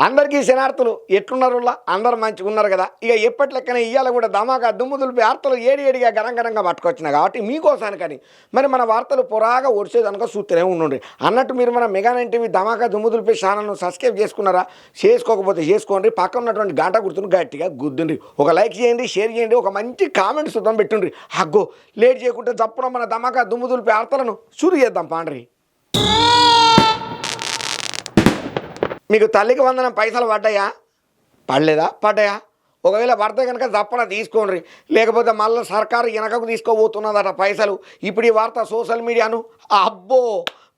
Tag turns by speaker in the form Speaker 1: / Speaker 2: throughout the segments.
Speaker 1: అందరికీ శనార్థులు ఎట్లున్నారు? అందరు మంచిగా ఉన్నారు కదా. ఇక ఎప్పటి లెక్కన ఇయ్యాల కూడా ధమాకా దుమ్ముదులు వార్తలు ఏడిగా గరంగరంగా పట్టుకొచ్చినాయి కాబట్టి మీకోసానికని మరి మన వార్తలు పొరాగా ఒడిచేదనుక చూస్తూనే ఉండండి అన్నట్టు. మీరు మన మెగా నైన్ టీవీ ధమాకా దుమ్ముదులపై ఛానల్ను సబ్స్క్రైబ్ చేసుకున్నారా? చేసుకోకపోతే చేసుకోండి. పక్కన ఉన్నటువంటి గంట గుర్తును గట్టిగా గుద్దుండి ఒక లైక్ చేయండి, షేర్ చేయండి, ఒక మంచి కామెంట్ శుద్ధం పెట్టుండ్రి. అగ్గో లేట్ చేయకుంటే తప్పున మన ధమాకా దుమ్ముదులపై వార్తలను షురు చేద్దాం పాండ్రి. మీకు తల్లికి వందనం పైసలు పడ్డాయా? పడలేదా? పడ్డాయా? ఒకవేళ పడితే కనుక తప్పన తీసుకోండి, లేకపోతే మళ్ళీ సర్కారు వెనకకు తీసుకోబోతున్నదట పైసలు. ఇప్పుడు ఈ వార్త సోషల్ మీడియాను అబ్బో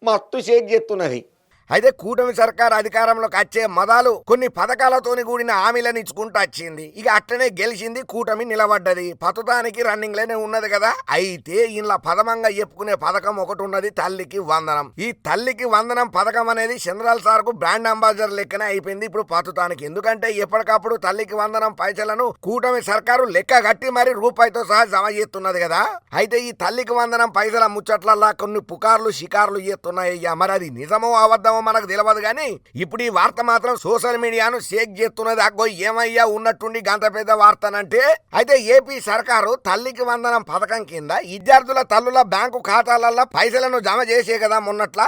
Speaker 1: మస్తు షేక్ చేస్తున్నది. అయితే కూటమి సర్కారు అధికారంలోకి వచ్చే మొదలు కొన్ని పథకాలతోని కూడిన హామీలను ఇచ్చుకుంటూ వచ్చింది. ఇక అట్లనే గెలిచింది, కూటమి నిలబడ్డది, పతుతానికి రన్నింగ్లోనే ఉన్నది కదా. అయితే ఇలా పదమంగా చెప్పుకునే పథకం ఒకటి ఉన్నది, తల్లికి వందనం. ఈ తల్లికి వందనం పథకం అనేది చంద్రాల సార్కు బ్రాండ్ అంబాసిడర్ లెక్కనే అయిపోయింది ఇప్పుడు పతుతానికి. ఎందుకంటే ఎప్పటికప్పుడు తల్లికి వందనం పైసలను కూటమి సర్కారు లెక్క కట్టి మరి రూపాయితో సహా జమ చేస్తున్నది కదా. అయితే ఈ తల్లికి వందనం పైసల ముచ్చట్లల్లా కొన్ని పుకార్లు షికార్లు చేస్తున్నాయి. మరి అది నిజమో అబద్ధమో మనకు తెలియదు కానీ ఇప్పుడు ఈ వార్త మాత్రం సోషల్ మీడియాను షేక్ చేస్తున్నది. అగ్గో ఏమయ్యా ఉన్నట్టుండి గంట పెద్ద వార్తనంటే, అయితే ఏపీ సర్కారు తల్లికి వందనం పథకం కింద విద్యార్థుల తల్లుల బ్యాంకు ఖాతాలలో పైసలను జమ చేసే కదా మొన్నట్ల.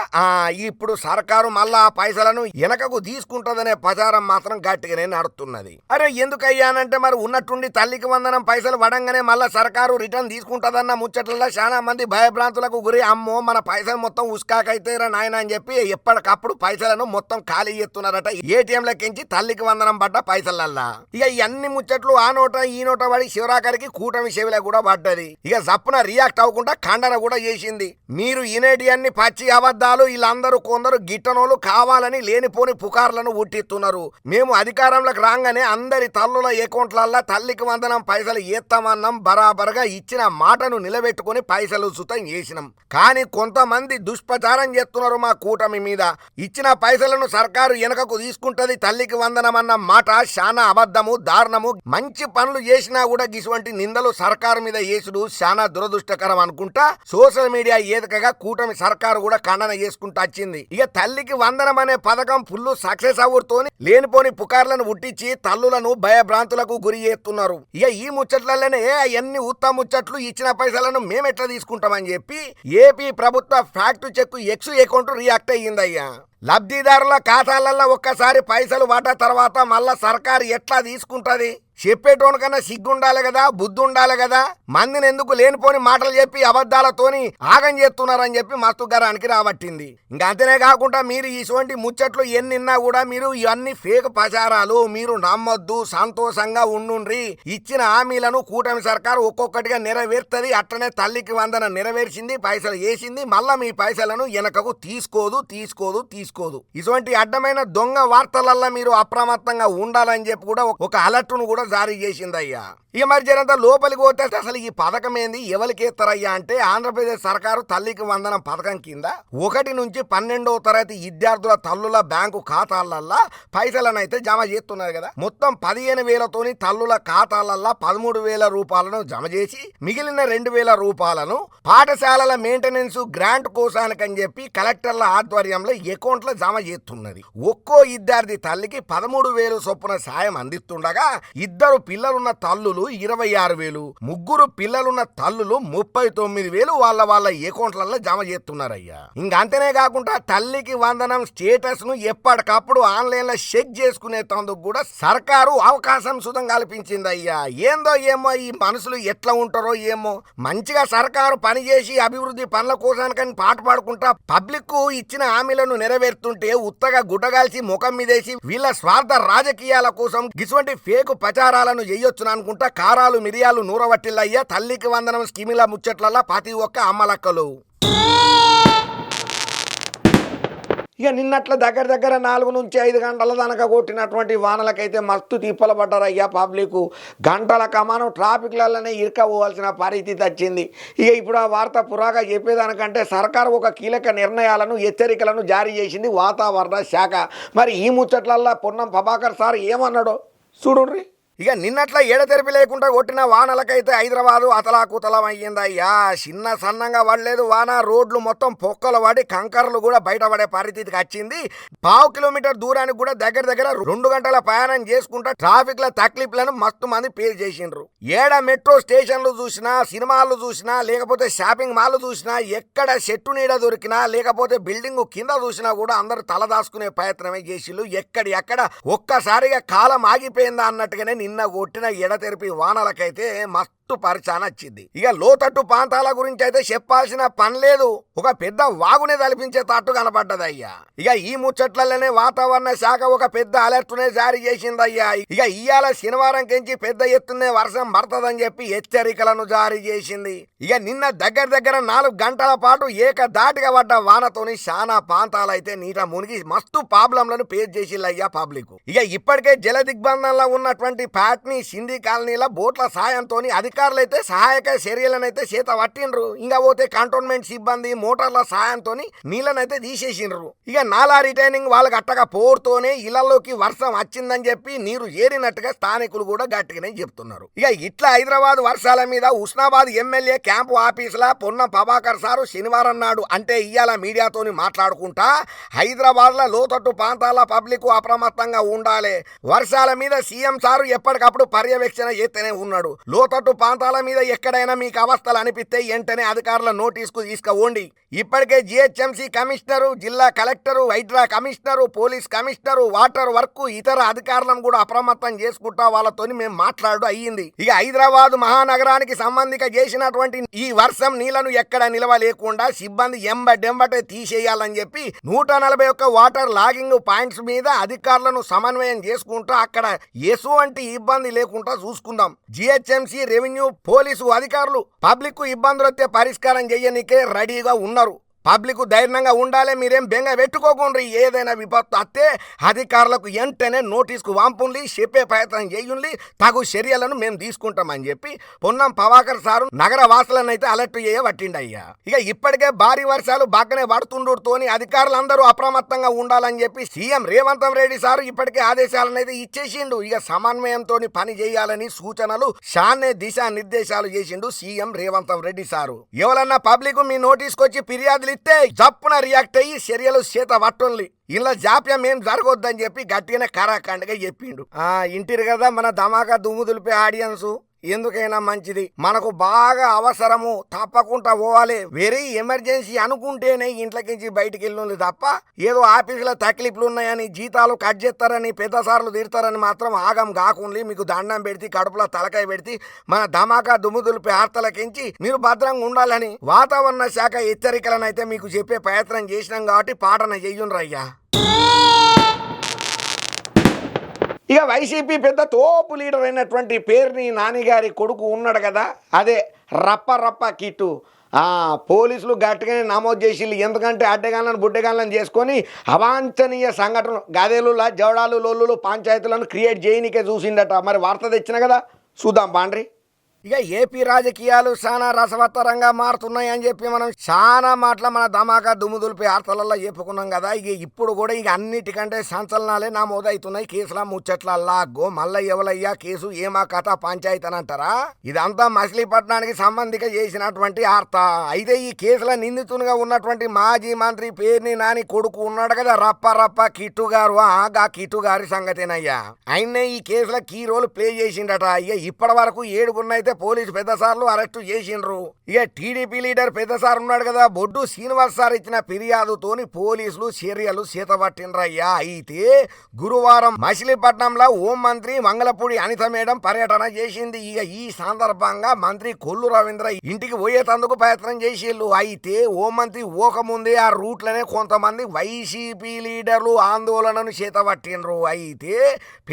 Speaker 1: ఇప్పుడు సర్కారు మళ్ళా ఆ పైసలను వెనకకు తీసుకుంటదనే ప్రచారం మాత్రం గట్టిగానే నడుస్తున్నది. అరే ఎందుకయ్యానంటే మరి ఉన్నట్టుండి తల్లికి వందనం పైసలు పడంగానే మళ్ళా సర్కారు రిటర్న్ తీసుకుంటదన్న ముచ్చట్లలో చాలా మంది భయభ్రాంతులకు గురి. అమ్మో మన పైసలు మొత్తం ఉస్కాకైతే రా నాయన అని చెప్పి ఎప్పటికప్పుడు పైసలను మొత్తం ఖాళీ చేస్తున్నారట ఏటీఎంలకించి తల్లికి వందనం పడ్డ పైసలల్లా. ఇక ఇవన్నీ ముచ్చట్లు ఆ నోట ఈ నోట పడి శివరాకరికి కూటమి చెవిలో కూడా పడ్డది. ఇక జప్పున రియాక్ట్ అవ్వకుండా ఖండన కూడా చేసింది. మీరు ఇనేటి అన్ని పచ్చి అబద్ధాలు, వీళ్ళందరూ కొందరు గిట్టనోళ్ళు కావాలని లేనిపోని పుకార్లను ఉట్టిస్తున్నారు. మేము అధికారంలోకి రాగానే అందరి తల్లుల అకౌంట్లల్లా తల్లికి వందనం పైసలు ఏస్తామన్నాం, బరాబర్గా ఇచ్చిన మాటను నిలబెట్టుకుని పైసలు సుతం చేసినాం. కానీ కొంతమంది దుష్ప్రచారం చేస్తున్నారు మా కూటమి మీద. ఇచ్చిన పైసలను సర్కారు వెనకకు తీసుకుంటది, తల్లికి వందనం అన్న మాట చాలా అబద్ధము, దారుణము. మంచి పనులు చేసినా కూడా ఇటువంటి నిందలు సర్కారు మీద చేసుడు చాలా దురదృష్టకరం అనుకుంటా సోషల్ మీడియా ఏదకగా కూటమి సర్కారు కూడా ఖండన చేసుకుంటూ వచ్చింది. ఇక తల్లికి వందనం అనే పథకం ఫుల్ సక్సెస్ అవుతోని లేనిపోని పుకార్లను ఉట్టించి తల్లులను భయభ్రాంతులకు గురి చేస్తున్నారు. ఇక ఈ ముచ్చట్లలోనే ఎన్ని ఉత్తమ ముచ్చట్లు ఇచ్చిన పైసలను మేమెట్లా తీసుకుంటామని చెప్పి ఏపీ ప్రభుత్వ fact check X account react అయ్యిందయ్యా. లబ్ధిదారుల ఖాతాలలో ఒక్కసారి పైసలు పడ్డ తర్వాత మళ్ళా సర్కారు ఎట్లా తీసుకుంటది? చెప్పేటోనికన్నా సిగ్గుండాలి కదా, బుద్ధి ఉండాలి కదా. మందిని ఎందుకు లేనిపోని మాటలు చెప్పి అబద్ధాలతోని ఆగం చేస్తున్నారని చెప్పి మస్తు గరానికి రాబట్టింది. ఇంకా అంతనే కాకుండా మీరు ఇటువంటి ముచ్చట్లు ఎన్నిన్నా కూడా మీరు ఇవన్నీ ఫేక్ ప్రచారాలు, మీరు నమ్మొద్దు, సంతోషంగా ఉండుండ్రి. ఇచ్చిన హామీలను కూటమి సర్కారు ఒక్కొక్కటిగా నెరవేర్తది. అట్లనే తల్లికి వందనం నెరవేర్చింది, పైసలు వేసింది, మళ్ళా మీ పైసలను వెనకకు తీసుకోదు. ఇటువంటి అడ్డమైన దొంగ వార్తలల్లో మీరు అప్రమత్తంగా ఉండాలని చెప్పి కూడా ఒక అలర్ట్ను కూడా జారీ చేసిందయ్యా. ఇక మరి జనంతా లోపలికి పోతే అసలు ఈ పథకం ఏంది, ఎవరికి ఎత్తారయ్యా అంటే ఆంధ్రప్రదేశ్ సర్కారు తల్లికి వందనం పథకం కింద 1 నుంచి 12వ తరగతి విద్యార్థుల తల్లుల బ్యాంకు ఖాతాలల్లా పైసలను అయితే జమ చేస్తున్నారు కదా. మొత్తం 15,000తోని తల్లుల ఖాతాలల్లా 13,000 రూపాయలను జమ చేసి మిగిలిన 2,000 రూపాయలను పాఠశాలల మెయింటెనెన్స్ గ్రాంట్ కోసానికని చెప్పి కలెక్టర్ల ఆధ్వర్యంలో అకౌంట్లో జమ చేస్తున్నది. ఒక్కో విద్యార్థి తల్లికి 13,000 చొప్పున సాయం అందిస్తుండగా 2 పిల్లలున్న తల్లులు 26,000, 3 పిల్లలున్న తల్లులు 39,000 వాళ్ళ అకౌంట్లలో జమ చేస్తున్నారయ్యా. ఇంకా అంతనే కాకుండా తల్లికి వందనం స్టేటస్ ను ఎప్పటికప్పుడు ఆన్లైన్ లో చెక్ చేసుకునేందుకు కూడా సర్కారు అవకాశం సుతం కల్పించిందయ్యా. ఏందో ఏమో ఈ మనుషులు ఎట్లా ఉంటారో ఏమో. మంచిగా సర్కారు పనిచేసి అభివృద్ధి పనుల కోసానికని పాట పాడుకుంటా పబ్లిక్ కు ఇచ్చిన హామీలను నెరవేరుతుంటే ఉత్తగా గుడ్డగాల్చి ముఖం మీదేసి వీళ్ళ స్వార్థ రాజకీయాల కోసం ఇటువంటి ఫేక్ ప్రచారాలను చేయొచ్చును అనుకుంటా కారాలు మిరియాలు నూరవట్టిల్లయ్యా తల్లికి వందనం స్కీముల ముచ్చట్లలా ప్రతి ఒక్క అమ్మలక్కలు. ఇక నిన్నట్ల దగ్గర 4 నుంచి 5 గంటల దాకా కొట్టినటువంటి వానలకైతే మస్తు తిప్పలు పడ్డారయ్యా పబ్లిక్. గంటల కమానం ట్రాఫిక్లలోనే ఇరుకపోవాల్సిన పరిస్థితి వచ్చింది. ఇక ఇప్పుడు ఆ వార్త పురాగా చెప్పేదానికంటే సర్కారు ఒక కీలక నిర్ణయాలను హెచ్చరికలను జారీ చేసింది వాతావరణ శాఖ. మరి ఈ ముచ్చట్లల్లో పొన్నం ప్రభాకర్ సార్ ఏమన్నాడో చూడుర్రి. ఇక నిన్నట్ల ఎడతెరిపి లేకుండా కొట్టిన వానలకైతే హైదరాబాదు అతలాకుతలం అయ్యిందయ్యా. చిన్న సన్నంగా పడలేదు వాన, రోడ్లు మొత్తం పొక్కలు పడి కంకర్లు కూడా బయటపడే పరిస్థితికి వచ్చింది. 1/2 కిలోమీటర్ దూరానికి కూడా దగ్గర దగ్గర 2 గంటల ప్రయాణం చేసుకుంటా ట్రాఫిక్ ల తక్లీఫ్లను మస్తు మంది పేరు చేసిండ్రు. ఏడ మెట్రో స్టేషన్లు చూసినా, సినిమాలు చూసినా, లేకపోతే షాపింగ్ మాల్ చూసినా, ఎక్కడ చెట్టు నీడ దొరికినా, లేకపోతే బిల్డింగ్ కింద చూసినా కూడా అందరూ తలదాచుకునే ప్రయత్నమే చేసిళ్ళు. ఎక్కడ ఒక్కసారిగా కాలం ఆగిపోయిందా అన్నట్టుగానే నిన్న కొట్టిన ఎడతెరిపి వానలకైతే మస్తు పరిచాన వచ్చింది. ఇక లోతట్టు ప్రాంతాల గురించి అయితే చెప్పాల్సిన పని లేదు. ఒక పెద్ద వాగునే తలపించే తట్టు కనపడ్డదయ్యా. ఇక ఈ ముచ్చట్లలోనే వాతావరణ శాఖ ఒక పెద్ద అలర్ట్నే జారీ చేసిందయ్యా. ఇక ఇవాళ శనివారం కెంచి పెద్ద ఎత్తునే వర్షం పడుతుందని చెప్పి హెచ్చరికలను జారీ చేసింది. ఇక నిన్న దగ్గర 4 గంటల పాటు ఏకదాటిగా పడ్డ వానతోని చాలా ప్రాంతాలైతే నీట మునిగి మస్తు ప్రాబ్లంలను ఫేస్ చేసిల్లయ్యా పబ్లిక్. ఇక ఇప్పటికే జల దిగ్బంధంలో ఉన్నటువంటి ప్యాట్ని సింధీ కాలనీల బోట్ల సాయంతో అధికారులు అయితే సహాయక చర్యలనైతే చేత పట్టిండ్రు. ఇంకా పోతే కంటోన్మెంట్ సిబ్బంది మోటార్ల సాయంతో నీళ్ళనైతే తీసేసిండ్రు. ఇక నాలా రిటైనింగ్ వాళ్ళకి అట్టగా పోరుతోనే ఇళ్లలోకి వర్షం వచ్చిందని చెప్పి నీరు ఏరినట్టుగా స్థానికులు కూడా గట్టిగానే చెప్తున్నారు. ఇక ఇట్లా హైదరాబాద్ వర్షాల మీద ఉస్నాబాద్ ఎమ్మెల్యే క్యాంపు ఆఫీసుల పొన్నం ప్రభాకర్ సారు శనివారం నాడు అంటే ఇయ్యాల మీడియాతోని మాట్లాడుకుంటా హైదరాబాద్ లో లోతట్టు ప్రాంతాల పబ్లిక్ అప్రమత్తంగా ఉండాలి. వర్షాల మీద సీఎం సారు ఎప్పటికప్పుడు పర్యవేక్షణ చేస్తూనే ఉన్నాడు. లోతట్టు ప్రాంతాల మీద ఎక్కడైనా మీకు అవస్థలు అనిపిస్తే వెంటనే అధికారుల నోటీసుకు తీసుకుపోండి. ఇప్పటికే జిహెచ్ఎంసీ కమిషనరు, జిల్లా collector, Hydraa commissioner, police commissioner, water work ఇతర అధికారులను కూడా అప్రమత్తం చేసుకుంటా వాళ్ళతోని మేము మాట్లాడు అయ్యింది. ఇక హైదరాబాద్ మహానగరానికి సంబంధించి చేసినటువంటి ఈ వర్షం నీళ్లను ఎక్కడ నిలవ లేకుండా సిబ్బంది ఎంబటెంబటే తీసేయాలని చెప్పి 141 వాటర్ లాగింగ్ పాయింట్స్ మీద అధికారులను సమన్వయం చేసుకుంటూ అక్కడ ఎటువంటి ఇబ్బంది లేకుండా చూసుకుందాం. జిహెచ్ఎంసీ, రెవెన్యూ, పోలీసు అధికారులు పబ్లిక్ ఇబ్బందులు వస్తే పరిష్కారం చేయనికే రెడీగా ఉన్నారు. పబ్లిక్ ధైర్యంగా ఉండాలి. మీరేం బెంగ పెట్టుకోకుండా ఏదైనా విపత్తు వస్తే అధికారులకు వెంటనే నోటీసుకు పంపుండి చెప్పే ప్రయత్నం చేయండి. తగు చర్యలను మేము తీసుకుంటామని చెప్పి పొన్నం ప్రభాకర్ సారు నగర వాసులను అయితే అలర్ట్ చేయబట్టిండయ్యా. ఇక ఇప్పటికే భారీ వర్షాలు బాగానే పడుతుండటంతోని అధికారులందరూ అప్రమత్తంగా ఉండాలని చెప్పి సీఎం రేవంత్ రెడ్డి సారు ఇప్పటికే ఆదేశాలను అయితే ఇచ్చేసిండు. ఇక సమన్వయంతో పని చేయాలని సూచనలు షాన్నే దిశా నిర్దేశాలు చేసిండు సీఎం రేవంత్ రెడ్డి సారు. ఎవరన్నా పబ్లిక్ మీ నోటీస్కి వచ్చి ఫిర్యాదులు ఇస్తే జప్పున రియాక్ట్ అయ్యి చర్యలు చేత పట్టుండి. ఇలా జాప్యం ఏం జరగొద్దని చెప్పి గట్టిగానే కరాఖండ్గా చెప్పిండు. ఇంటిరు కదా మన ధమాకా దుమ్ము దులిపే ఆడియన్స్, ఎందుకైనా మంచిది. మనకు బాగా అవసరము, తప్పకుండా పోవాలి. వెరీ ఎమర్జెన్సీ అనుకుంటేనే ఇంట్లోకించి బయటికి వెళ్ళి తప్ప ఏదో ఆఫీసులో తక్లీఫ్లు ఉన్నాయని, జీతాలు కట్ చేస్తారని, పెద్ద సార్లు తీరుతారని మాత్రం ఆగం కాకుండా మీకు దండం పెడితే కడుపులో తలకాయ పెడితే మన ధమాకా దుమ్ము దులిపే ఆర్తలకించి మీరు భద్రంగా ఉండాలని వాతావరణ శాఖ హెచ్చరికలను అయితే మీకు చెప్పే ప్రయత్నం చేసినాం కాబట్టి పాటన చెయ్యుండ్రయ్యా. ఇక వైసీపీ పెద్ద తోపు లీడర్ అయినటువంటి పేర్ని నానిగారి కొడుకు ఉన్నాడు కదా, అదే రప్ప కిట్టు. పోలీసులు గట్టిగానే నమోదు చేసి, ఎందుకంటే అడ్డగాళ్ళను బుడ్డగాళ్ళని చేసుకొని అవాంఛనీయ సంఘటనలు గదేలుల జవడాలు లోళ్ళు పంచాయతీలను క్రియేట్ చేయనికే చూసిండట. మరి వార్త తెచ్చిన కదా, చూద్దాం బాండ్రి. ఇక ఏపీ రాజకీయాలు చాలా రసవత్తరంగా మారుతున్నాయని చెప్పి మనం చాలా మాటల మన ధమాకా దుమ్ము దులిపే ఆర్తలలో చెప్పుకున్నాం కదా. ఇక ఇప్పుడు కూడా ఇక అన్నిటికంటే సంచలనాలే నమోదవుతున్నాయి కేసుల ముచ్చట్లల్లా. మళ్ళీ ఎవలయ్యా కేసు, ఏమా కథ, పంచాయతీ అని అంటారా? ఇదంతా మచిలీపట్నానికి సంబంధించి చేసినటువంటి ఆర్త. అయితే ఈ కేసుల నిందితునిగా ఉన్నటువంటి మాజీ మంత్రి పేర్ని నాని కొడుకు ఉన్నాడు కదా రప్ప కిట్టు గారు. ఆ కిట్టు గారి సంగతేనయ్యా. ఆయన్నే ఈ కేసుల కీ రోల్ ప్లే చేసిండట. ఇక ఇప్పటి వరకు 7 అయితే పోలీసు పెద్ద సార్లు అరెస్టు చేసిండ్రు. ఇక టీడీపీ లీడర్ పెద్ద సార్ ఉన్నాడు కదా బొడ్డు శ్రీనివాస్ సార్ ఇచ్చిన ఫిర్యాదుతోని పోలీసులు చర్యలు చేతబట్టిండ్రయ్యా. అయితే గురువారం మచిలీపట్నంలో హోంమంత్రి మంగళపూడి అనిత మేడం పర్యటన చేసింది. ఇక ఈ సందర్భంగా మంత్రి కొల్లు రవీంద్ర ఇంటికి పోయేటందుకు ప్రయత్నం చేసిళ్ళు. అయితే హోంమంత్రి పోకముందే ఆ రూట్లనే కొంతమంది వైసీపీ లీడర్లు ఆందోళనను చేతబట్టిండ్రు. అయితే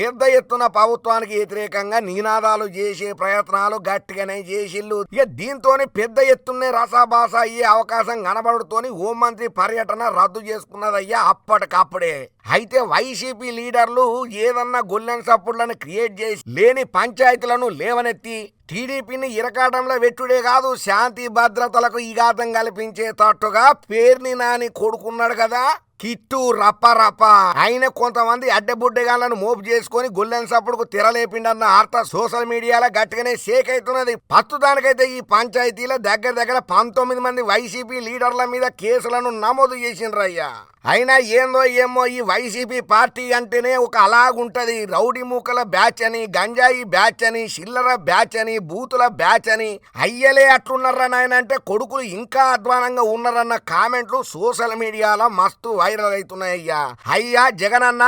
Speaker 1: పెద్ద ఎత్తున ప్రభుత్వానికి వ్యతిరేకంగా నినాదాలు చేసే ప్రయత్నాలు గట్టిగానే చేసిళ్ళు. ఇక దీంతోనే పెద్ద ఎత్తునే రసాభాస అయ్యే అవకాశం కనబడుతోని హోంమంత్రి పర్యటన రద్దు చేసుకున్నదయ్యా అప్పటికప్పుడే. అయితే వైసీపీ లీడర్లు ఏదన్నా గొల్లెన్ సప్పుడులను క్రియేట్ చేసి లేని పంచాయతీలను లేవనెత్తి టీడీపీని ఇరకాటంలో పెట్టుడే కాదు, శాంతి భద్రతలకు ఈఘాతం కల్పించేటట్టుగా పేర్ని నాని కొడుకున్నాడు కదా కిట్టు రప్ప ఆయన కొంతమంది అడ్డబుడ్డగాలను మోపు చేసుకుని గుల్లెన్ సప్పుడుకు తిరలేపిండన్న వార్త సోషల్ మీడియాలో గట్టిగానే షేక్ అవుతున్నది. ప్రస్తుతానికైతే ఈ పంచాయతీల దగ్గర 19 మంది వైసీపీ లీడర్ల మీద కేసులను నమోదు చేసిండ్రయ్యా. అయినా ఏందో ఏమో ఈ వైసీపీ పార్టీ అంటేనే ఒక అలాగుంటది. రౌడీ మూకల బ్యాచ్ అని, గంజాయి బ్యాచ్ అని, చిల్లర బ్యాచ్ అని, బూతుల బ్యాచ్ అని. అయ్యలే అట్లున్నారా నాయన అంటే కొడుకులు ఇంకా అధ్వానంగా ఉన్నారన్న కామెంట్లు సోషల్ మీడియాలో మస్తు వైరల్ అవుతున్నాయ్యా. అయ్యా జగనన్న,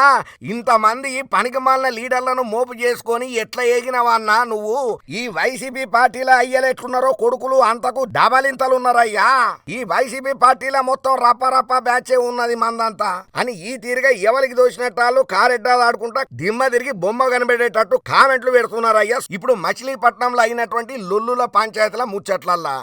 Speaker 1: ఇంతమంది పనికిమాలిన లీడర్లను మోపు చేసుకొని ఎట్లా ఏగినవన్నా నువ్వు? ఈ వైసీపీ పార్టీలో అయ్యలు ఎట్లున్నారో కొడుకులు అంతకు డబలింతలున్నారయ్యా. ఈ వైసీపీ పార్టీలో మొత్తం రప్ప బ్యాచే ఉన్నది మందంతా అని ఈ తీరుగా ఎవరికి దోచినట్టాలు కారెడ్డాలు ఆడుకుంటా దిమ్మ తిరిగి బొమ్మ కనిపెట్టేటట్టు కామెంట్లు పెడుతున్నారయ్యా. ఇప్పుడు మచిలీపట్నంలో అయినటువంటి లొల్లుల పంచాయతీల ముచ్చట్లల్లా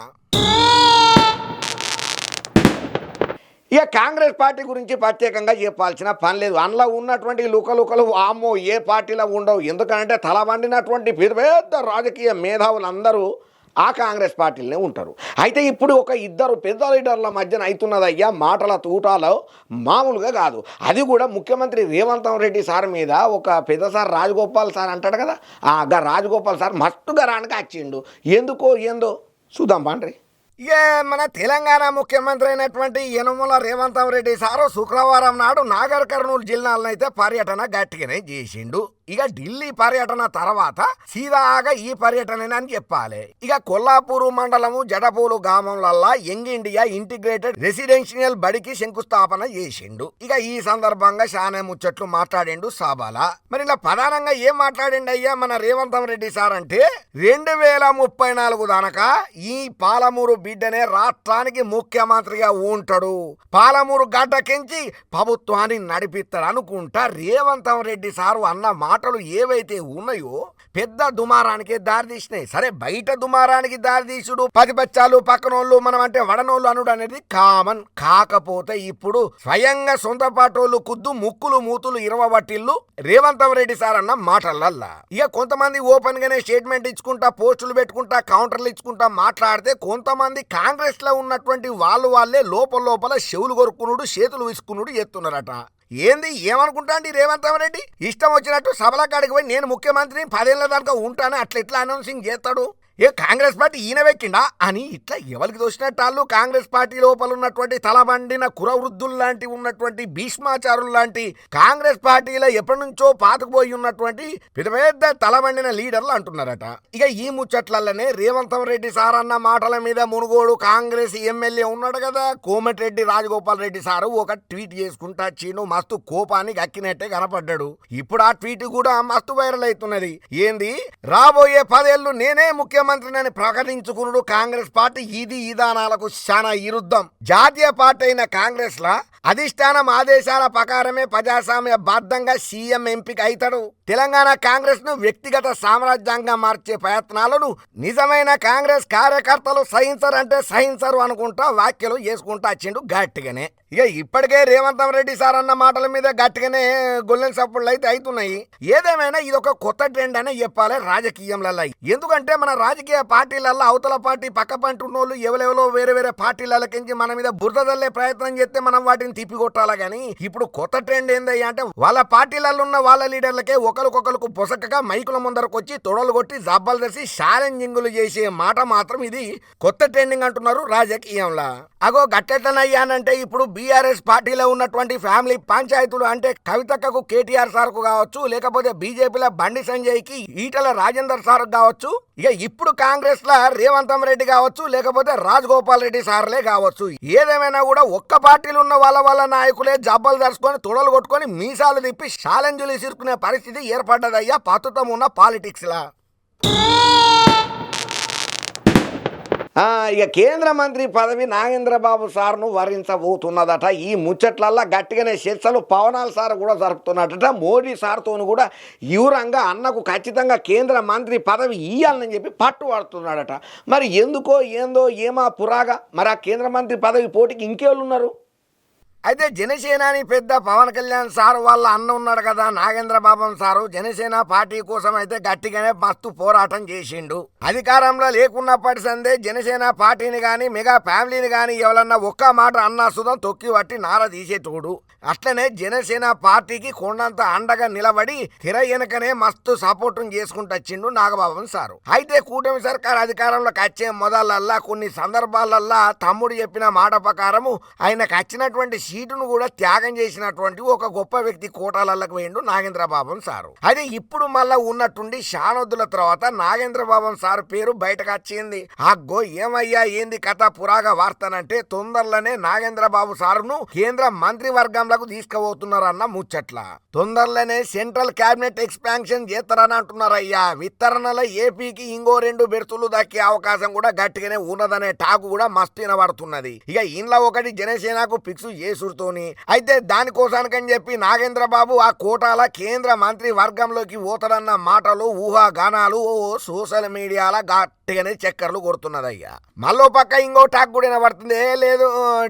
Speaker 1: ఇక కాంగ్రెస్ పార్టీ గురించి ప్రత్యేకంగా చెప్పాల్సిన పని లేదు. అందులో ఉన్నటువంటి లుకలు ఆమో ఏ పార్టీలో ఉండవు. ఎందుకంటే తల వండినటువంటి పెద్ద రాజకీయ మేధావులందరూ ఆ కాంగ్రెస్ పార్టీలనే ఉంటారు. అయితే ఇప్పుడు ఒక ఇద్దరు పెద్ద లీడర్ల మధ్యన అవుతున్నదయ్యా మాటల తూటాలో మామూలుగా కాదు. అది కూడా ముఖ్యమంత్రి రేవంత్ రెడ్డి సార్ మీద ఒక పెద్ద సార్ రాజగోపాల్ సార్ అంటాడు కదా, ఆ రాజగోపాల్ సార్ మస్తుగా రానికి వచ్చిండు. ఏందో చూద్దాం పండ్రి. ఇక మన తెలంగాణ ముఖ్యమంత్రి అయినటువంటి యనమల రేవంత్ రెడ్డి సారు శుక్రవారం నాడు నాగర్ కర్నూలు జిల్లాలను అయితే పర్యటన గట్టిగానే చేసిండు. ఇక ఢిల్లీ పర్యటన తర్వాత సీదాగా ఈ పర్యటన అని చెప్పాలి. ఇక కొల్లాపూరు మండలము జడపూలు గ్రామంలల్లా యంగ్ ఇండియా ఇంటిగ్రేటెడ్ రెసిడెన్షియల్ బడికి శంకుస్థాపన చేసిండు. ఇక ఈ సందర్భంగా శానే ముచ్చట్లు మాట్లాడిండు సభల. మరి ఇలా ప్రధానంగా ఏం మాట్లాడిండు అయ్యా మన రేవంత్ రెడ్డి సార్ అంటే 2034 దానక ఈ పాలమూరు బిడ్డనే రాష్ట్రానికి ముఖ్యమంత్రిగా ఉంటాడు, పాలమూరు గడ్డకెంచి ప్రభుత్వాన్ని నడిపిస్తాడు అనుకుంటా రేవంత్ రెడ్డి సారు అన్న మాటలు ఏవైతే ఉన్నాయో పెద్ద దుమారానికి దారితీసినాయి. సరే బయట దుమారానికి దారితీసుడు పతిపచ్చాలు పక్కనోళ్ళు మనం అంటే వడనోళ్ళు అనుడు అనేది కామన్. కాకపోతే ఇప్పుడు స్వయంగా సొంత పాటోళ్ళు కుద్దు ముక్కులు మూతులు ఇరవబట్టిళ్ళు రేవంత్ రెడ్డి సార్ అన్న మాటలల్లా. ఇక కొంతమంది ఓపెన్ గానే స్టేట్మెంట్ ఇచ్చుకుంటా పోస్టులు పెట్టుకుంటా కౌంటర్లు ఇచ్చుకుంటా మాట్లాడితే కొంతమంది కాంగ్రెస్ లో ఉన్నటువంటి వాళ్ళే లోపల చెవులు కొరుక్కునుడు చేతులు విసుకునుడు చేస్తున్నారట. ఏంది ఏమనుకుంటా అండి రేవంత్ రెడ్డి ఇష్టం వచ్చినట్టు సభల కాడికి పోయి నేను ముఖ్యమంత్రిని 10 ఏళ్ల దాకా ఉంటాను అట్లా అనౌన్సింగ్ చేస్తాడు. ఏ కాంగ్రెస్ పార్టీ ఈయన వెక్కిండా అని ఇట్లా ఎవరికి దోచినట్టు కాంగ్రెస్ పార్టీ లోపల ఉన్నటువంటి తలబండిన కురవృద్ధులు లాంటి ఉన్నటువంటి భీష్మాచారులు లాంటి కాంగ్రెస్ పార్టీలో ఎప్పటి నుంచో పాతుకుపోయి ఉన్నటువంటి పెద్ద తలబండిన లీడర్లు అంటున్నారట. ఇక ఈ ముచ్చట్లనే రేవంత్ రెడ్డి సార్ అన్న మాటల మీద మునుగోడు కాంగ్రెస్ ఎమ్మెల్యే ఉన్నాడు కదా కోమటిరెడ్డి రాజగోపాల్ రెడ్డి సారు ఒక ట్వీట్ చేసుకుంటా చీను మస్తు కోపానికి అక్కినట్టే కనపడ్డాడు. ఇప్పుడు ఆ ట్వీట్ కూడా మస్తు వైరల్ అవుతున్నది. ఏంది రాబోయే 10 ఏళ్లు నేనే ముఖ్యమంత్రి మంత్రిని ప్రకటించుకున్నాడు కాంగ్రెస్ పార్టీ ఇది విధానాలకు చాలా విరుద్ధం. జాతీయ పార్టీ అయిన కాంగ్రెస్ లా అధిష్టానం ఆదేశాల ప్రకారమే ప్రజాస్వామ్య బద్దంగా సీఎం ఎంపిక అవుతాడు. తెలంగాణ కాంగ్రెస్ ను వ్యక్తిగత సామ్రాజ్యంగా మార్చే ప్రయత్నాలను నిజమైన కాంగ్రెస్ కార్యకర్తలు సహించరు అనుకుంటా వ్యాఖ్యలు చేసుకుంటా వచ్చిండు గట్టిగానే. ఇక ఇప్పటికే రేవంత్ రెడ్డి సార్ అన్న మాటల మీద గట్టిగానే గొల్లెన్ సప్పుళ్ళు అయితే అవుతున్నాయి. ఏదేమైనా ఇది ఒక కొత్త ట్రెండ్ అనే చెప్పాలి రాజకీయంలలో. ఎందుకంటే మన రాజకీయ పార్టీలలో అవతల పార్టీ పక్క పంట ఉన్నోళ్ళు ఎవరెవరో వేరే పార్టీలకించి మన మీద బురద చల్లే ప్రయత్నం చేస్తే మనం వాటిని తిప్పికొట్టాలా గానీ ఇప్పుడు కొత్త ట్రెండ్ ఏందయ్యా అంటే వాళ్ళ పార్టీలలో ఉన్న వాళ్ళ లీడర్లకే ఒకరికొకరికి పొసకగా మైకుల ముందరకు వచ్చి తొడలు కొట్టి జబ్బలు తెసి ఛాలెంజింగులు చేసే మాట మాత్రం ఇది కొత్త ట్రెండింగ్ అంటున్నారు రాజకీయంలో. అగో గట్టెట్లనయ్యానంటే ఇప్పుడు బీఆర్ఎస్ పార్టీలో ఉన్నటువంటి ఫ్యామిలీ పంచాయతీలు అంటే కవితక్కకు కేటీఆర్ సార్ కు కావచ్చు, లేకపోతే బీజేపీలో బండి సంజయ్ కి ఈటల రాజేందర్ సార్ కావచ్చు, ఇక ఇప్పుడు కాంగ్రెస్ లో రేవంత్ రెడ్డి కావచ్చు, లేకపోతే రాజగోపాల్ రెడ్డి సార్లే కావచ్చు. ఏదేమైనా కూడా ఒక్క పార్టీలు ఉన్న వాళ్ళ నాయకులే జబ్బలు దర్చుకొని తొడలు కొట్టుకొని మీసాలు తిప్పి ఛాలెంజ్లు ఇసురుకునే పరిస్థితి ఏర్పడ్డదయ్యా ప్రస్తుతం ఉన్న పాలిటిక్స్ లా. ఇక కేంద్ర మంత్రి పదవి నాగేంద్రబాబు సార్ను వరించబోతున్నదట. ఈ ముచ్చట్లల్లా గట్టిగానే చర్చలు పవనాల్ సార్ కూడా జరుపుతున్నదట. మోడీ సార్తో కూడా యూరంగా అన్నకు ఖచ్చితంగా కేంద్ర మంత్రి పదవి ఇయ్యాలని చెప్పి పట్టు పడుతున్నాడట. మరి ఎందుకో ఏందో ఏమా పురాగా మరి ఆ కేంద్ర మంత్రి పదవి పోటీకి ఇంకేళ్ళు ఉన్నారు. అయితే జనసేనాని పెద్ద పవన్ కళ్యాణ్ సార్ వాళ్ళ అన్న ఉన్నాడు కదా నాగేంద్రబాబు సారు, జనసేన పార్టీ కోసం అయితే గట్టిగానే మస్తు పోరాటం చేసిండు. అధికారంలో లేకున్నప్పటి సందే జనసేన పార్టీని గాని మెగా ఫ్యామిలీని గాని ఎవరన్నా ఒక్క మాట అన్నా సుధం తొక్కి పట్టి నార తీసేటోడు. అట్లనే జనసేన పార్టీకి కొండంత అండగా నిలబడి తెర వెనకనే మస్తు సపోర్ట్ చేసుకుంటూ వచ్చిండు నాగబాబు సారు. అయితే కూటమి సర్కార్ అధికారంలోకి వచ్చే మొదలల్లా కొన్ని సందర్భాలల్లా తమ్ముడు చెప్పిన మాట ప్రకారము ఆయనకు వచ్చినటువంటి సీటును కూడా త్యాగం చేసినటువంటి ఒక గొప్ప వ్యక్తి కోటాలకు వేయండు నాగేంద్రబాబు సారు. అయితే ఇప్పుడు మళ్ళా ఉన్నట్టుండి శానొద్దుల తర్వాత నాగేంద్రబాబు సార్ పేరు బయటకు వచ్చింది. అగ్గో ఏమయ్యా ఏంది కథ పురాగా వార్తనంటే తొందరలోనే నాగేంద్రబాబు సారును కేంద్ర మంత్రివర్గంలోకి తీసుకుపోతున్నారన్న ముచ్చట్ల. తొందరలోనే సెంట్రల్ క్యాబినెట్ ఎక్స్పాన్షన్ చేస్తారని అంటున్నారయ్యా. విస్తరణలో ఏపీకి ఇంకో 2 బెర్తులు దక్కే అవకాశం కూడా గట్టిగానే ఉన్నదనే టాకు కూడా మస్తు వినబడుతున్నది. ఇక ఇంట్లో ఒకటి జనసేనకు ఫిక్స్ చేసుడుతోని అయితే దానికోసానికని చెప్పి నాగేంద్రబాబు ఆ కోటాల కేంద్ర మంత్రి వర్గంలోకి పోతాడన్న మాటలు ఊహాగానాలు సోషల్ మీడియాల గట్టిగానే చక్కర్లు కొడుతున్నదయ్యా. మళ్ళీ పక్క ఇంకో టాక్ కూడా వినబడుతుంది, లేదు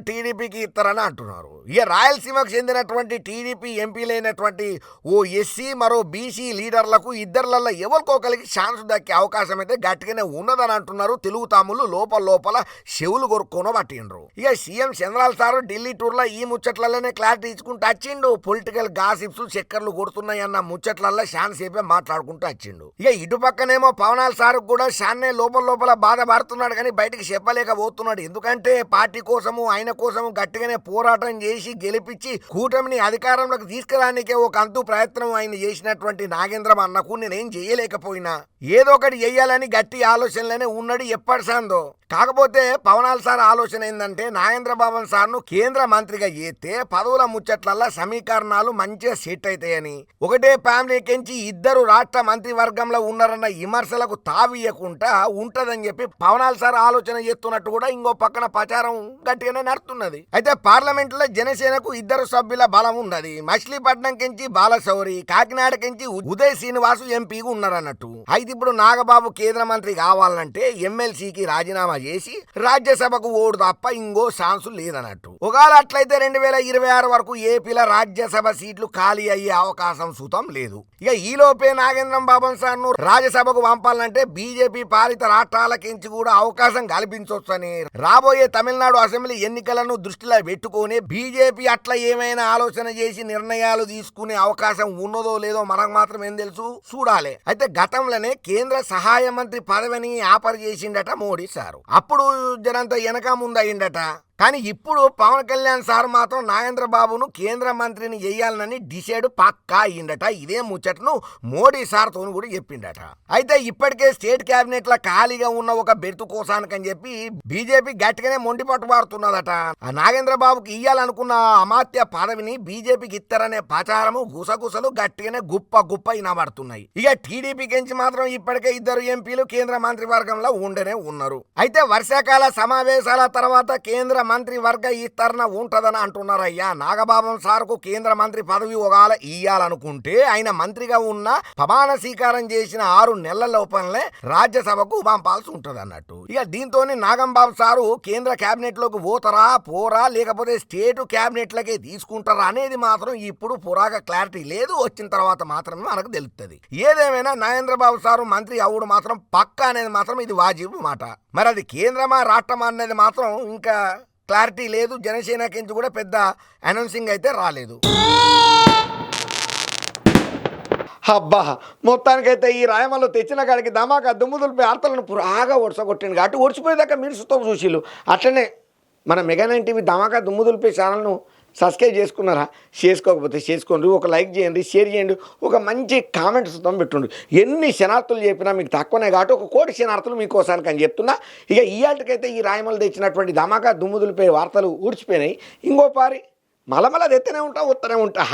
Speaker 1: టీడీపీకి ఇస్తారని అంటున్నారు. ఇక రాయలసీమకు చెందినటువంటి టీడీపీ ఎంపీలైనటువంటి ఓ ఎస్సీ మరో బీసీ లీడర్లకు ఇద్దరులలో ఎవరికొకరికి ఛాన్స్ దక్కే అవకాశం అయితే గట్టిగానే ఉన్నదని అంటున్నారు. తెలుగు తమ్ముళ్ళు లోపల చెవులు కొరుక్కోనో పట్టిండ్రు. ఇక సీఎం చంద్రబాబు సారు ఢిల్లీ టూర్లో ఈ ముచ్చట్లలోనే క్లారిటీ ఇచ్చుకుంటూ వచ్చిండు. పొలిటికల్ గాసిప్స్ చక్కర్లు కొడుతున్నాయి అన్న ముచ్చట్లల్లో షాన్ సేపే మాట్లాడుకుంటూ వచ్చిండు. ఇక ఇటు పక్కనేమో పవనాల్ సార్ కూడా షాన్నే లోపల బాధపడుతున్నాడు కానీ బయటికి చెప్పలేకపోతున్నాడు. ఎందుకంటే పార్టీ కోసము ఆయన కోసము గట్టిగానే పోరాటం చేసి గెలిపించి కూటమిని అధికారంలోకి తీసుకురానికే ఒక అంతు ప్రయత్నం ఆయన చేసినటువంటి నాగేంద్రం అన్నకు నేనేం చేయలేకపోయినా ఏదో ఒకటి చెయ్యాలని గట్టి ఆలోచనలోనే ఉన్నాడు ఎప్పటిసాందో. కాకపోతే పవనాల్ సార్ ఆలోచన ఏంటంటే నాగేంద్రబాబు సార్ను కేంద్ర మంత్రిగా చేస్తే పదవుల ముచ్చట్లల్లా సమీకరణాలు మంచిగా సెట్ అవుతాయని, ఒకటే ఫ్యామిలీకించి ఇద్దరు రాష్ట్ర మంత్రి వర్గంలో ఉన్నారన్న విమర్శలకు తావియకుండా ఉంటదని చెప్పి పవనాల్ సార్ ఆలోచన చేస్తున్నట్టు కూడా ఇంకో పక్కన ప్రచారం గట్టిగానే నడుతున్నది. అయితే పార్లమెంట్ లో జనసేనకు 2 సభ్యుల బలం ఉన్నది. మచిలీపట్నం కించి బాలశౌరి, కాకినాడ కించి ఉదయ్ శ్రీనివాసు ఎంపీగా ఉన్నారన్నట్టు. అయితే ఇప్పుడు నాగబాబు కేంద్ర మంత్రి కావాలంటే ఎమ్మెల్సీకి రాజీనామా చేసి రాజ్యసభకు ఓడు తప్ప ఇంకో ఛాన్స్ లేదన్నట్టు. ఒకవేళ అట్లయితే 2026 వరకు ఏపీలో రాజ్యసభ సీట్లు ఖాళీ అయ్యే అవకాశం సుతం లేదు. ఇక ఈలోపే నాగేంద్రం బాబు సార్ను రాజ్యసభకు పంపాలంటే బీజేపీ పాలిత రాష్ట్రాలకించి కూడా అవకాశం కల్పించవచ్చని రాబోయే తమిళనాడు అసెంబ్లీ ఎన్నికలను దృష్టిలో పెట్టుకుని బీజేపీ అట్లా ఏమైనా ఆలోచన చేసి నిర్ణయాలు తీసుకునే అవకాశం ఉన్నదో లేదో మనకు మాత్రం ఏం తెలుసు, చూడాలి. అయితే గతంలోనే కేంద్ర సహాయ మంత్రి పదవిని ఆఫర్ చేసిండట మోడీ సారు. అప్పుడు జనంతా వెనక ముందు అయిండట. కానీ ఇప్పుడు పవన్ కళ్యాణ్ సార్ మాత్రం నాగేంద్ర బాబును కేంద్ర మంత్రిని చేయాలని డిసైడ్ పక్కా అయ్యిండట. ఇదే ముచ్చటను మోడీ సార్తో కూడా చెప్పిండట. అయితే ఇప్పటికే స్టేట్ క్యాబినెట్ లో ఖాళీగా ఉన్న ఒక బెర్తు కోసానికని చెప్పి బీజేపీ గట్టిగానే మొండి పట్టుబారుతున్నదట. ఆ నాగేంద్ర బాబుకి ఇయ్యాలనుకున్న అమాత్య పదవిని బీజేపీకి ఇస్తారనే ప్రచారము గుసగుసలు గట్టిగానే గుప్ప వినబడుతున్నాయి. ఇక టీడీపీకించి మాత్రం ఇప్పటికే 2 ఎంపీలు కేంద్ర మంత్రివర్గంలో ఉండనే ఉన్నారు. అయితే వర్షాకాల సమావేశాల తర్వాత కేంద్ర మంత్రి వర్గ విస్తరణ ఉంటదని అంటున్నారయ్యా. నాగబాబు సార్కు కేంద్ర మంత్రి పదవి ఒకవేళ ఇయ్యాలనుకుంటే ఆయన మంత్రిగా ఉన్న ప్రమాణ స్వీకారం చేసిన 6 నెలల లోపలనే రాజ్యసభకు పంపాల్సి ఉంటది అన్నట్టు. ఇక దీంతో నాగంబాబు సారు కేంద్ర కేబినెట్ లోకి పోరా లేకపోతే స్టేట్ కేబినెట్ లకే తీసుకుంటారా అనేది మాత్రం ఇప్పుడు పురాగా క్లారిటీ లేదు. వచ్చిన తర్వాత మాత్రమే మనకు తెలుస్తుంది. ఏదేమైనా నాగేంద్రబాబు సారు మంత్రి అవుడు మాత్రం పక్కా అనేది మాత్రం ఇది వాజిబు మాట. మరి అది కేంద్రమా రాష్ట్రమా అనేది మాత్రం ఇంకా క్లారిటీ లేదు. జనసేన కించి కూడా పెద్ద అనౌన్సింగ్ అయితే రాలేదు. అబ్బా మొత్తానికైతే ఈ రాయమల్లో తెచ్చిన కాడికి ధమాకా దుమ్ముదులిపై ఆర్తలను పురాగా ఒడసగొట్టింది కాబట్టి ఒడిచిపోయేదాకా మీరు సుతం చూసిళ్ళు. అట్లనే మన మెగా 9 టీవీ ధమాకా దుమ్ముదులిపై ఛానల్ను సబ్స్క్రైబ్ చేసుకున్నారా? చేసుకోకపోతే చేసుకోండి. ఒక లైక్ చేయండి, షేర్ చేయండి, ఒక మంచి కామెంట్ సుతం పెట్టుండి. ఎన్ని శనార్థులు చెప్పినా మీకు తక్కువనే కాబట్టి 1 కోటి శనార్థులు మీకోసానికి అని చెప్తున్నా. ఇక ఇయాటికైతే ఈ రాయమల్లు తెచ్చినటువంటి ధమాకా దుమ్ముదులిపై వార్తలు ఊడ్చిపోయినాయి. ఇంకో పారి మలమల తెత్తనే ఉంటా వస్తూనే ఉంటా.